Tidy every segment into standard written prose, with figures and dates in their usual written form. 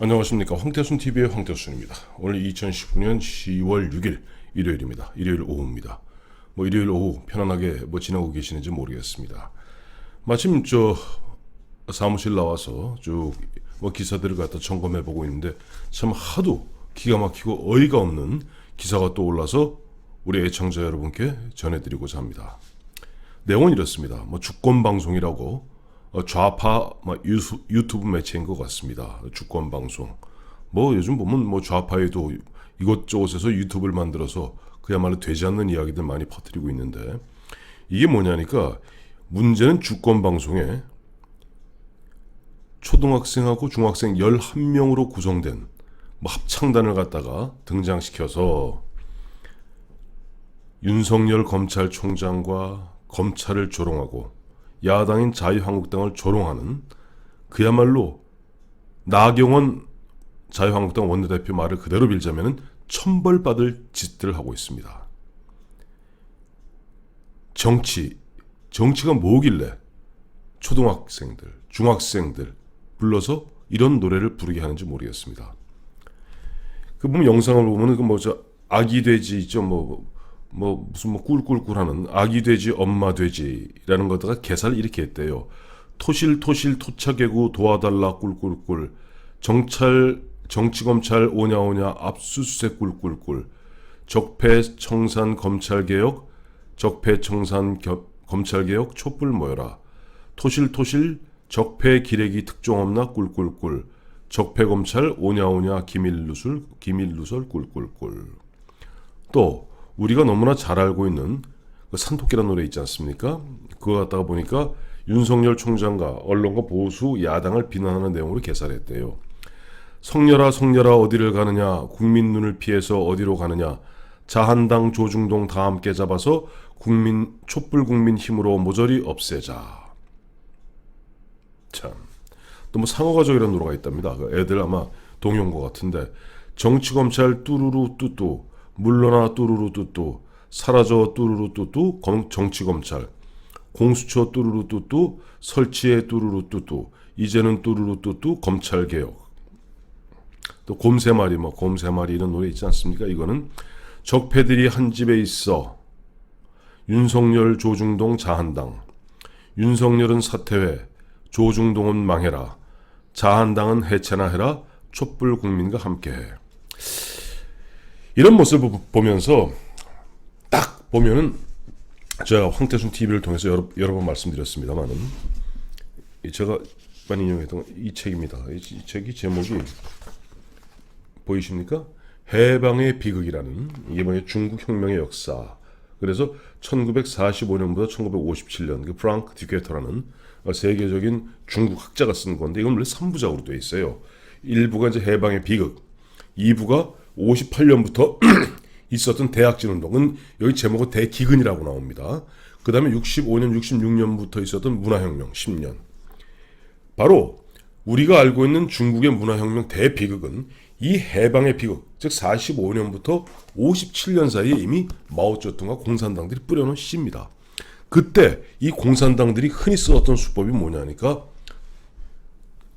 안녕하십니까. 황태순TV의 황태순입니다. 오늘 2019년 10월 6일 일요일입니다. 일요일 오후입니다. 일요일 오후 편안하게 지내고 계시는지 모르겠습니다. 마침 사무실 나와서 쭉 기사들을 갖다 점검해보고 있는데 참 하도 기가 막히고 어이가 없는 기사가 또 올라서 우리 애청자 여러분께 전해드리고자 합니다. 내용은 이렇습니다. 주권방송이라고 좌파 유튜브 매체인 것 같습니다. 주권방송. 요즘 보면 좌파에도 이곳저곳에서 유튜브를 만들어서 그야말로 되지 않는 이야기들 많이 퍼뜨리고 있는데, 이게 뭐냐니까 문제는 주권방송에 초등학생하고 중학생 11명으로 구성된 합창단을 갖다가 등장시켜서 윤석열 검찰총장과 검찰을 조롱하고 야당인 자유한국당을 조롱하는, 그야말로 나경원 자유한국당 원내대표 말을 그대로 빌자면 천벌받을 짓들을 하고 있습니다. 정치가 뭐길래 초등학생들, 중학생들 불러서 이런 노래를 부르게 하는지 모르겠습니다. 보면 영상을 보면은 아기 돼지 있죠. 무슨 꿀꿀꿀하는 아기 돼지 엄마 돼지라는 것다가 개사를 이렇게 했대요. 토실토실 토착개구 도와달라 꿀꿀꿀, 정치검찰 오냐오냐 압수수색 꿀꿀꿀, 적폐청산 검찰개혁 검찰개혁 촛불 모여라, 토실토실 적폐기레기 특종 없나 꿀꿀꿀, 적폐검찰 오냐오냐 기밀누설 꿀꿀꿀. 또 우리가 너무나 잘 알고 있는 산토끼라는 노래 있지 않습니까? 그거 갖다가 보니까 윤석열 총장과 언론과 보수 야당을 비난하는 내용으로 개사를 했대요. 성렬아 어디를 가느냐, 국민 눈을 피해서 어디로 가느냐, 자한당 조중동 다 함께 잡아서 촛불 국민 힘으로 모조리 없애자. 참, 또 상어가족이라는 노래가 있답니다. 애들 아마 동요인 것 같은데, 정치검찰 뚜루루 뚜뚜, 물러나 뚜루루 뚜뚜, 사라져 뚜루루 뚜뚜, 정치검찰, 공수처 뚜루루 뚜뚜, 설치해 뚜루루 뚜뚜, 이제는 뚜루루 뚜뚜, 검찰개혁. 또 곰새마리 이런 노래 있지 않습니까? 이거는 적폐들이 한 집에 있어, 윤석열 조중동 자한당, 윤석열은 사퇴해, 조중동은 망해라, 자한당은 해체나 해라, 촛불 국민과 함께해. 이런 모습을 보면서 딱 보면은, 제가 황태순 TV를 통해서 여러 번 말씀드렸습니다만은, 제가 많이 인용했던 이 책입니다. 이 책이 제목이 보이십니까? 해방의 비극이라는, 이게 중국 혁명의 역사. 그래서 1945년부터 1957년 그 프랑크 듀케터라는 세계적인 중국 학자가 쓴 건데, 이건 원래 3부작으로 되어 있어요. 1부가 이제 해방의 비극, 2부가 58년부터 있었던 대학진운동은 여기 제목은 대기근이라고 나옵니다. 그 다음에 65년, 66년부터 있었던 문화혁명 10년. 바로 우리가 알고 있는 중국의 문화혁명 대비극은 이 해방의 비극, 즉 45년부터 57년 사이에 이미 마오쩌둥과 공산당들이 뿌려놓은 씨입니다. 그때 이 공산당들이 흔히 썼던 수법이 뭐냐니까,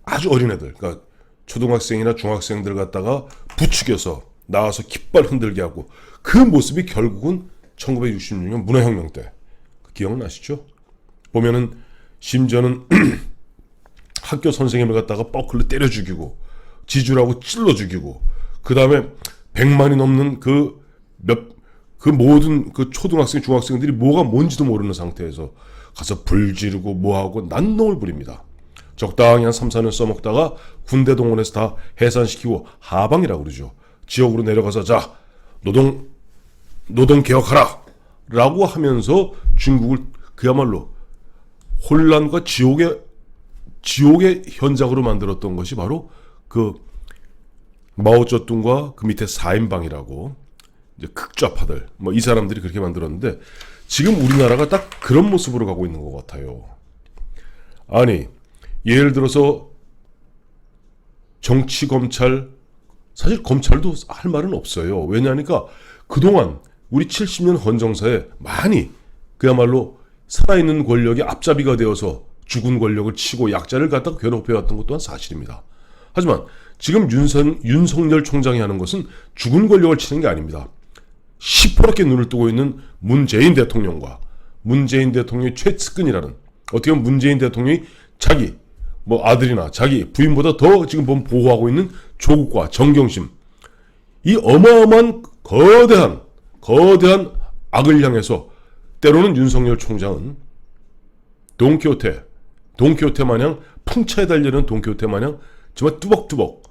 아주 어린애들, 그러니까 초등학생이나 중학생들 갖다가 부추겨서 나와서 깃발 흔들게 하고, 그 모습이 결국은 1966년 문화혁명 때, 기억나시죠? 보면은 심지어는 학교 선생님을 갖다가 뻐클로 때려 죽이고, 지주라고 찔러 죽이고, 그 다음에 100만이 넘는 그 모든 그 초등학생, 중학생들이 뭐가 뭔지도 모르는 상태에서 가서 불 지르고 뭐하고 난동을 부립니다. 적당히 한 3, 4년 써먹다가 군대 동원해서 다 해산시키고 하방이라고 그러죠. 지역으로 내려가서 자, 노동 개혁하라 라고 하면서 중국을 그야말로 혼란과 지옥의 현장으로 만들었던 것이 바로 그 마오쩌둥과 그 밑에 4인방이라고 이제 극좌파들, 이 사람들이 그렇게 만들었는데, 지금 우리나라가 딱 그런 모습으로 가고 있는 것 같아요. 아니, 예를 들어서 정치 검찰, 사실 검찰도 할 말은 없어요. 왜냐하니까 그동안 우리 70년 헌정사에 많이 그야말로 살아있는 권력이 앞잡이가 되어서 죽은 권력을 치고 약자를 갖다가 괴롭혀왔던 것 또한 사실입니다. 하지만 지금 윤석열 총장이 하는 것은 죽은 권력을 치는 게 아닙니다. 시퍼렇게 눈을 뜨고 있는 문재인 대통령과 문재인 대통령의 최측근이라는, 어떻게 보면 문재인 대통령이 자기 아들이나 자기 부인보다 더 지금 보면 보호하고 있는 조국과 정경심, 이 어마어마한 거대한 악을 향해서 때로는 윤석열 총장은 돈키호테 마냥 풍차에 달리는 돈키호테 마냥 정말 뚜벅뚜벅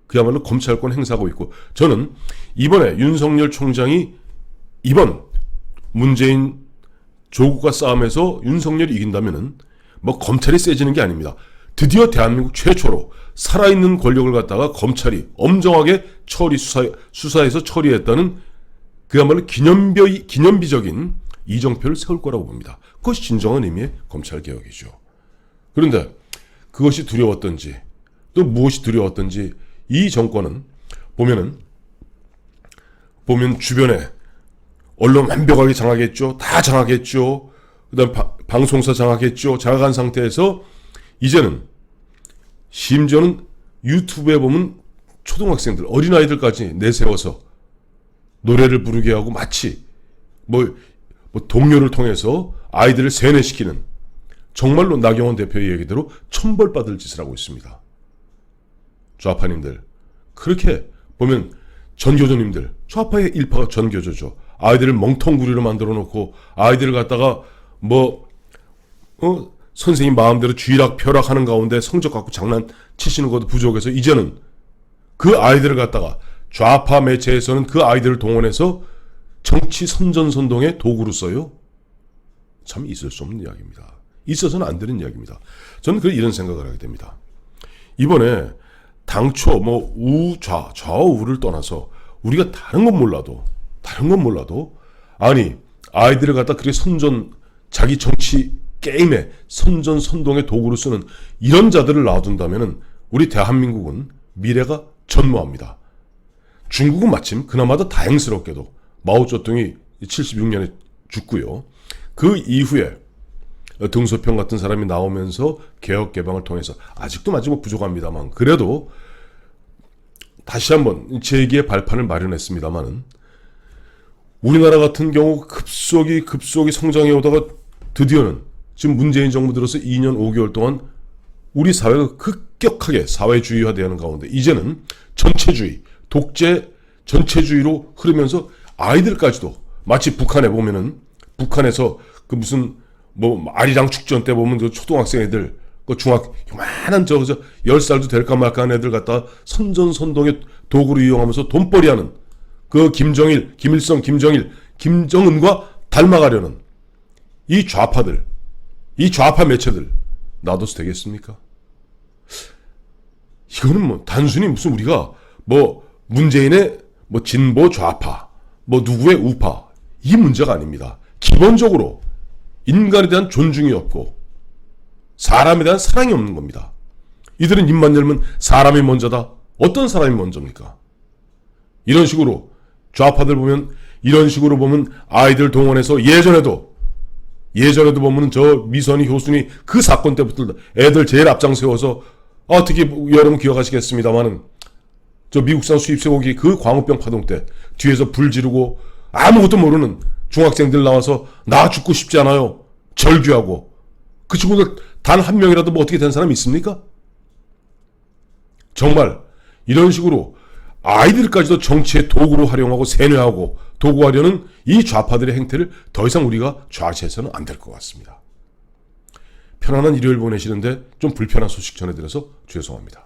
그야말로 검찰권 행사하고 있고, 저는 이번에 윤석열 총장이 이번 문재인 조국과 싸움에서 윤석열이 이긴다면은 검찰이 세지는 게 아닙니다. 드디어 대한민국 최초로 살아있는 권력을 갖다가 검찰이 엄정하게 수사해서 처리했다는 그야말로 기념비적인 이정표를 세울 거라고 봅니다. 그것이 진정한 의미의 검찰개혁이죠. 그런데 그것이 두려웠던지 또 무엇이 두려웠던지 이 정권은 보면 주변에 언론 완벽하게 장악했죠. 다 장악했죠. 그다음 방송사 장악했죠. 장악한 상태에서 이제는 심지어는 유튜브에 보면 초등학생들, 어린아이들까지 내세워서 노래를 부르게 하고 마치 동료를 통해서 아이들을 세뇌시키는, 정말로 나경원 대표의 얘기대로 천벌받을 짓을 하고 있습니다. 좌파님들, 그렇게 보면 전교조님들, 좌파의 일파가 전교조죠. 아이들을 멍텅구리로 만들어 놓고 아이들을 갖다가 선생님 마음대로 쥐락펴락 하는 가운데 성적 갖고 장난치시는 것도 부족해서 이제는 그 아이들을 갖다가 좌파 매체에서는 그 아이들을 동원해서 정치 선전선동의 도구로 써요. 참 있을 수 없는 이야기입니다. 있어서는 안 되는 이야기입니다. 저는 이런 생각을 하게 됩니다. 이번에 당초 좌우를 떠나서 우리가 다른 건 몰라도 아니 아이들을 갖다 그렇게 자기 정치 게임에 선전선동의 도구로 쓰는 이런 자들을 놔둔다면은 우리 대한민국은 미래가 전무합니다. 중국은 마침 그나마도 다행스럽게도 마오쩌둥이 76년에 죽고요. 그 이후에 등소평 같은 사람이 나오면서 개혁 개방을 통해서 아직도 부족합니다만, 그래도 다시 한번 제2기의 발판을 마련했습니다만은, 우리나라 같은 경우 급속히 성장해 오다가 드디어는 지금 문재인 정부 들어서 2년 5개월 동안 우리 사회가 급격하게 사회주의화되는 가운데 이제는 전체주의, 독재 전체주의로 흐르면서 아이들까지도 마치 북한에 보면은, 북한에서 아리랑 축전 때 보면 초등학생 애들, 요만한 10살도 될까 말까 하는 애들 갖다 선전선동의 도구로 이용하면서 돈벌이하는 그 김일성, 김정은과 닮아가려는 이 좌파들, 이 좌파 매체들 놔둬서 되겠습니까? 이거는 단순히 우리가 문재인의 진보 좌파, 누구의 우파, 이 문제가 아닙니다. 기본적으로 인간에 대한 존중이 없고 사람에 대한 사랑이 없는 겁니다. 이들은 입만 열면 사람이 먼저다. 어떤 사람이 먼저입니까? 이런 식으로 좌파들 이런 식으로 보면 아이들 동원해서 예전에도 보면 미선이, 효순이 그 사건 때부터 애들 제일 앞장 세워서, 특히 여러분 기억하시겠습니다만은 미국산 수입 쇠고기 그 광우병 파동 때 뒤에서 불 지르고 아무것도 모르는 중학생들 나와서 나 죽고 싶지 않아요 절규하고, 그 친구들 단 한 명이라도 어떻게 된 사람이 있습니까? 정말 이런 식으로 아이들까지도 정치의 도구로 활용하고 세뇌하고 도구하려는 이 좌파들의 행태를 더 이상 우리가 좌시해서는 안 될 것 같습니다. 편안한 일요일 보내시는데 좀 불편한 소식 전해드려서 죄송합니다.